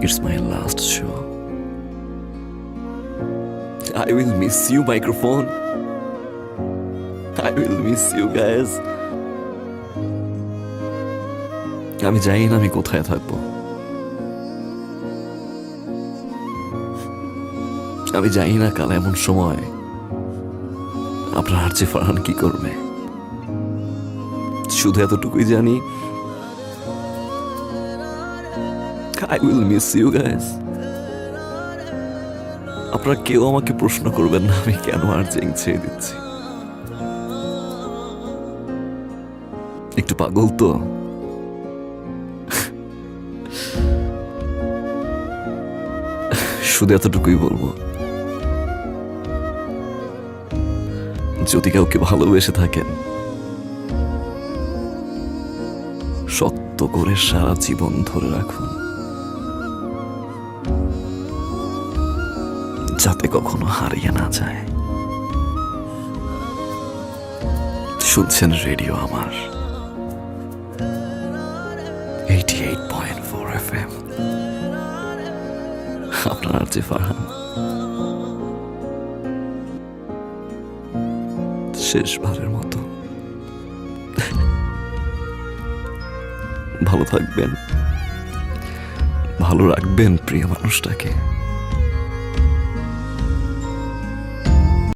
It's my last show. I will miss you, microphone. I will miss you, guys. আমি জানি না আমি কোথায় থাকবো, আমি জানি না কাল এমন সময় আপনার আরজে ফারহান কি করবে। শুধু এতটুকুই জানি, I will miss you guys. আপনারা কেউ আমাকে প্রশ্ন করবেন না আমি কেন আরজিং ছেড়ে দিচ্ছি। একটু পাগল তো। শুধু এতটুকুই বলবো, যদি কাউকে ভালোবেসে থাকেন শক্ত করে সারা জীবন ধরে রাখুন, যাতে কখনো হারিয়ে না যায়। শুনছেন রেডিও আমার 88.4 FM। আপনার আরজে ফারহান। শেষবারের মতো ভালো থাকবেন, ভালো রাখবেন প্রিয় মানুষটাকে।